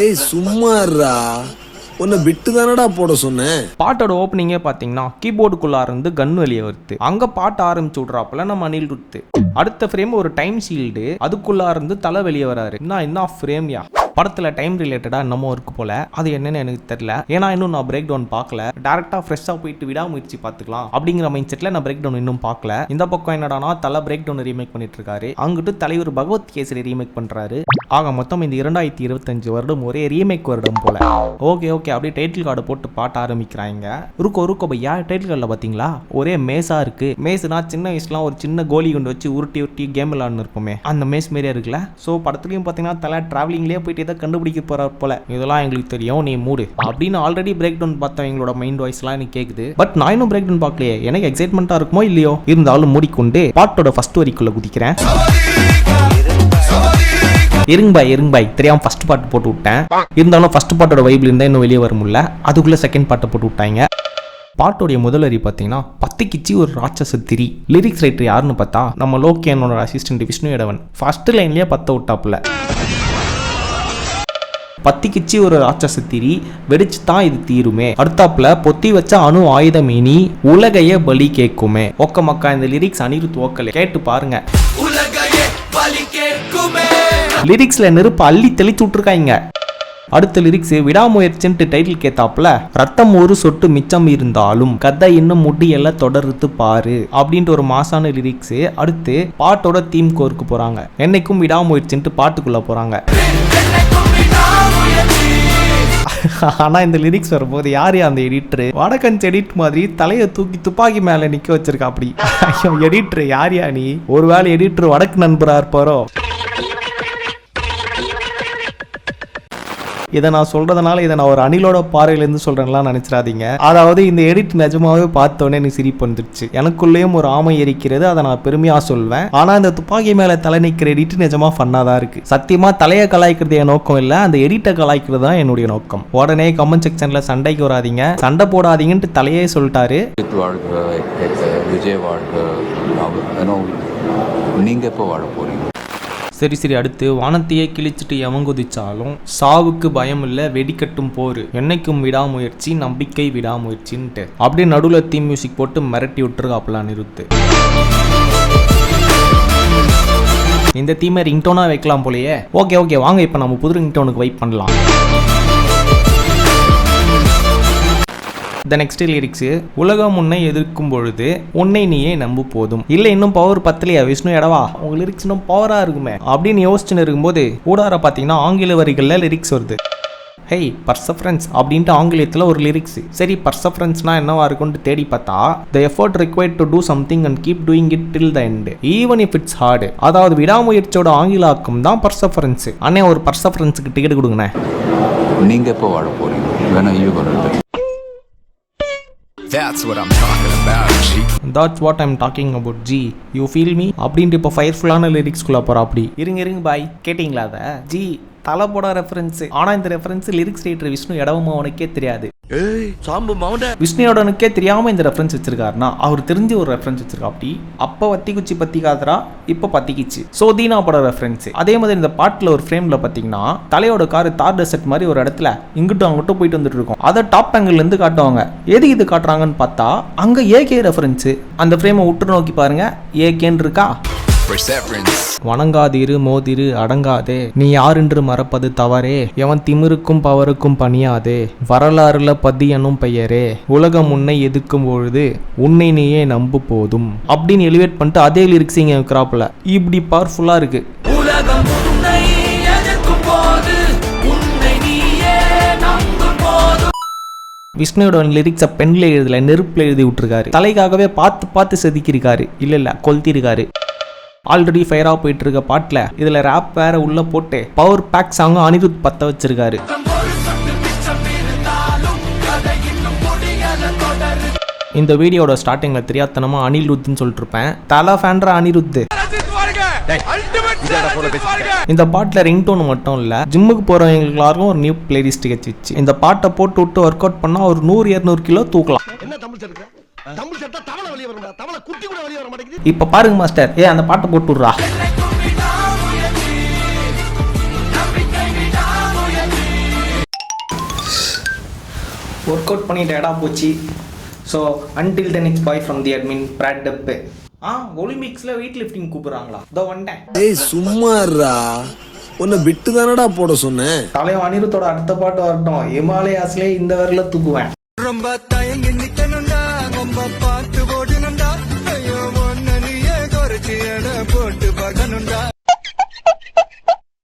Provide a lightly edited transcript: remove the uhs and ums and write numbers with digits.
ஏய் சும்மாறா, உன்னை விட்டு தானடா போட சொன்னேன். பாட்டோட ஓப்பனிங்கே பார்த்தீங்கன்னா கீபோர்டுக்குள்ளா இருந்து கன் வெளியே வருது. அங்கே பாட்டு ஆரம்பிச்சு விட்றாப்புல நம்ம அனிருத். அடுத்த ஃப்ரேம் ஒரு டைம் ஷீல்டு, அதுக்குள்ளா இருந்து தலை வெளியே வராரு. என்ன ஃப்ரேம்யா? படத்தில் டைம் ரிலேட்டடாக என்னமோ இருக்கு போல, அது என்னன்னு எனக்கு தெரியல. ஏன்னா இன்னும் நான் பிரேக் டவுன் பார்க்கல. டேரெக்டாக ஃப்ரெஷ்ஷாக போயிட்டு விடாமுயற்சி பார்த்துக்கலாம் அப்படிங்கிற மைண்ட் செட்டில் நான் பிரேக் டவுன் இன்னும் பார்க்கல. இந்த பக்கம் என்னடானா தலை பிரேக் டவுன் ரீமேக் பண்ணிட்டு இருக்காரு, அங்கிட்டு தலைவர் பகவத் கேசரி ரீமேக் பண்றாரு. ஆக மொத்தம் இந்த 2025 வருடம் ஒரே ரீமேக் வருடம் போல. ஓகே அப்படியே டைட்டில் கார்டு போட்டு பாட்ட ஆரம்பிக்கிறாங்க. ருக்கோ பையா, டைட்டில் கார்டில் பார்த்தீங்களா ஒரே மேஸா இருக்கு. மேஸ்னா சின்ன வயசுலாம் ஒரு சின்ன கோலி கொண்டு வச்சு உருட்டி கேம் விளாட்னு இருப்போமே, அந்த மேஸ் மாரியே இருக்குல்ல. ஸோ படத்துலையும் பார்த்தீங்கன்னா தலை டிராவலிங்லேயே போயிட்டு இதை கண்டுபிடிக்க போறார் போல. இதெல்லாம் எங்களுக்கு தெரியும், நீ மூடு அப்படின்னு ஆல்ரெடி பிரேக் டவுன் பார்த்தவங்களோட மைண்ட் வாய்ஸ்லாம் எனக்கு கேக்குது. பட் நான் இன்னும் பிரேக் டவுன் பார்க்கலையே, எனக்கு எக்ஸைட்மெண்ட்டாக இருக்குமோ இல்லையோ. இருந்தாலும் மூடிக்கொண்டு பாட்டோட ஃபர்ஸ்ட் வரிக்குள்ள குதிக்கிறேன். இருங்க பாய் தெரியாம ஃபர்ஸ்ட் பாட்டு போட்டு விட்டேன். இருந்தாலும் ஃபர்ஸ்ட் பாட்டோட வைப்ல இருந்தா இன்னும் வெளியே வர முடியல, அதுக்குள்ள செகண்ட் பாட்டை போட்டு விட்டாங்க. பாட்டோடைய முதல் வரி பார்த்தீங்கன்னா பத்திக்கிச்சி ஒரு ராட்சச திரி. லிரிக்ஸ் ரைட்டர் யாருன்னு பார்த்தா நம்ம லோக்கியனோட அசிஸ்டன்ட் விஷ்ணு எடவன். ஃபர்ஸ்ட் லைன்லயே பத்த விட்டாப்புல, பத்திக்கிச்சி ஒரு ராட்சச திரி வெடிச்சு தான் இது தீருமே, அடுத்தாப்புல பொத்தி வச்ச அணு ஆயுதமேனி உலகைய பலி கேட்குமே. ஒக்க மக்கா இந்த லிரிக்ஸ் அனிருத் ஓக்கல கேட்டு பாருங்க. லிரிக்ஸ்ல நெருப்பு அள்ளி தெளிச்சு விட்டுருக்காங்க. அடுத்த லிரிக்ஸ் விடாமுயற்சின்ட்டு டைட்டில் கேத்தாப்புல, ரத்தம் ஒரு சொட்டு மிச்சம் இருந்தாலும் கதை இன்னும் முடியெல்லாம் தொடர்ந்து பாரு அப்படின்ட்டு ஒரு மாசான லிரிக்ஸ். அடுத்து பாட்டோட தீம் கோருக்கு போறாங்க. என்னைக்கும் விடாமுயற்சின்ட்டு பாட்டுக்குள்ள போறாங்க. ஆனா இந்த லிரிக்ஸ் வரும்போது யாரு அந்த எடிட்டர்? வடக்கன்ஸ் எடிட் மாதிரி தலையை தூக்கி துப்பாக்கி மேல நிக்க வச்சிருக்கா. அப்படி எடிட்டர் யாரியா நீ? ஒருவேளை எடிட்டர் வடக்கு நண்பரா இருப்பாரோ? இதை நான் சொல்றதுனால இதை நான் ஒரு அணிலோட பார்வையிலேருந்து சொல்றேன்லாம் நினைச்சிடாதீங்க. அதாவது இந்த எடிட் நிஜமாவே பார்த்தோன்னே எனக்கு சிரிப்பு வந்துருச்சு. எனக்குள்ளேயும் ஒரு ஆமை எரிக்கிறது, அதை நான் பெருமையா சொல்வேன். ஆனா இந்த துப்பாக்கி மேல தலை நிற்கிற எடிட் நிஜமா ஃபன்னா தான் இருக்கு. சத்தியமா தலையை கலாய்க்கிறது என் நோக்கம் இல்லை, அந்த எடிட்டை கலாய்க்கிறது தான் என்னுடைய நோக்கம். உடனே கமெண்ட் செக்ஷன்ல சண்டைக்கு வராதீங்க, சண்டை போடாதீங்கன்ட்டு தலையே சொல்லிட்டாரு. விஜய் வாழ்க, நீங்க எப்போ வாழ போறீங்க? சரி அடுத்து வானத்தையே கிழிச்சிட்டு எவன் குதிச்சாலும் சாவுக்கு பயம் இல்லை, வெடிக்கட்டும் போரு, என்னைக்கும் விடாமுயற்சி, நம்பிக்கை விடாமுயற்சின்ட்டு அப்படியே நடுவில் தீம் மியூசிக் போட்டு மிரட்டி விட்டுருக்காப்புல அனிருத். இந்த தீமை ரிங்டோனா வைக்கலாம் போலயே. ஓகே வாங்க இப்போ நம்ம புது ரிங்டோனுக்கு வைப் பண்ணலாம். நெக்ஸ்ட் லிரிக்ஸ், உலகம் உன்னை எதிர்க்கும் பொழுது உன்னை நீயே நம்பு போதும். இல்ல இன்னும் பவர் பத்தலையா விஷ்ணு எடவா, உங்க லிரிக்ஸ் இன்னும் பவரா இருக்குமே அப்படின்னு யோசிச்சுன்னு இருக்கும்போது ஊடார பாத்தீங்கன்னா ஆங்கில வரிகள்ல லிரிக்ஸ் வருது. ஹேய் பர்சஃபரன்ஸ் அப்படின்ட்டு ஆங்கிலத்தில் ஒரு லிரிக்ஸ். சரி பர்சஃபரன்ஸ்னா என்னவா இருக்கும்னு தேடி பார்த்தா, the effort required to do something and keep doing it till the end even if it's hard. அதாவது விடாமுயற்சியோட ஆங்கிலாக்கம் தான் பர்சஃபரன்ஸ். அண்ணே ஒரு பர்சஃபரன்ஸுக்கு டிக்கெட் கொடுங்கண்ணே. நீங்க எப்போ வாழ போறீங்க? வேணா யூ வரது. That's what I'm talking about, G. That's what I'm talking about, G. You feel me? அப்படின்ட்டு இப்போ ஃபயர்ஃபுல்லான லிரிக்ஸ்குள்ள போகிறா. அப்படி இருங்க பாய், கேட்டிங்களா அதை? ஜி தலை போட ரெஃபரன்ஸ். ஆனால் இந்த ரெஃபரன்ஸ் லிரிக்ஸ் ரைட்டர் விஷ்ணு எடவமோனுக்கே தெரியாது. விஷ்ணுயோடனுக்கே தெரியாம இந்த ரெஃபரன்ஸ் வச்சிருக்காருன்னா அவர் தெரிஞ்சு ஒரு ரெஃபரன்ஸ் வச்சிருக்கா. அப்படி அப்ப வத்திக்குச்சி பத்திக்காதரா, இப்ப பத்திக்கிச்சு சோதீனா பட ரெஃபரன்ஸ். அதே மாதிரி இந்த பாட்டுல ஒரு ஃப்ரேம்ல பாத்தீங்கன்னா தலையோட காரு தார் டெசர்ட் மாதிரி ஒரு இடத்துல இங்கிட்டும் அங்கிட்டும் போயிட்டு வந்துட்டு இருக்கும். அதை டாப் ஆங்கிள் இருந்து காட்டுவாங்க. எது இது காட்டுறாங்கன்னு பார்த்தா அங்க ஏகே ரெஃபரன்ஸ். அந்த ஃப்ரேமை உற்று நோக்கி பாருங்க, ஏகேன்னு இருக்கா. வணங்காதிரு மோதிரு அடங்காதே, நீ யாரென்று மறப்பது தவறே, எவன் திமிருக்கும் பவருக்கும் பணியாதே, வரலாறுல பதியனும் பெயரே, உலகம் உன்னை எதிர்க்கும் பொழுது உன்னை நீயே நம்பு போதும் அப்படின்னு எலிவேட் பண்ணிட்டு அதே லிரிக்ஸ் இங்க இருக்கிறாப்புல. இப்படி பவர்ஃபுல்லா இருக்கு. விஷ்ணுவோட லிரிக்ஸை பென்ல எழுதல, நெருப்புல எழுதி விட்டுருக்காரு. தலைக்காகவே பார்த்து செதுக்கிருக்காரு. இல்ல கொளுத்திருக்காரு. ஆல்ரெடி ஃபயரா போயிட்டு இருக்க பாட்டுல இதுல ராப் வேற உள்ள போட்டு பவர் பேக் சாங் அனிருத் பத்த வச்சிருக்காரு. இந்த வீடியோட ஸ்டார்டிங்ல தெரியாதனமா அனிருத்னு சொல்லிட்டு இருப்பேன். தலை ஃபேன்ரா அனிருத். இந்த பாட்டுல ரிங்டோன் மட்டும் இல்ல, ஜிம்முக்கு போறவங்களுக்கு எல்லாருக்கும் ஒரு நியூ பிளேலிஸ்ட் வச்சு இந்த பாட்டை போட்டு விட்டு ஒர்க் அவுட் பண்ணா ஒரு 100-200 கிலோ தூக்கலாம். இப்ப பாருங்க மாஸ்டர், அந்த பாட்டை போட்டு விடுறா. ஒர்க் அவுட் பண்ணிட்டு இடம் போச்சு. So until the next bye from the admin பிராட் டப்பு. ஒலிம்பிக்ஸில் வெயிட் லிஃப்டிங் கூப்பிட்றாங்களா? இதோ வந்துட்டேன். ஏய் சும்மாறா, உன்னை விட்டு தானடா போட சொன்னேன். தலைவன் அனிருத்தோட அடுத்த பாட்டு வரட்டும், ஹிமாலயாஸ்லேயே இந்த வரல தூக்குவேன். ரொம்ப தயங்கி நிக்கணும்டா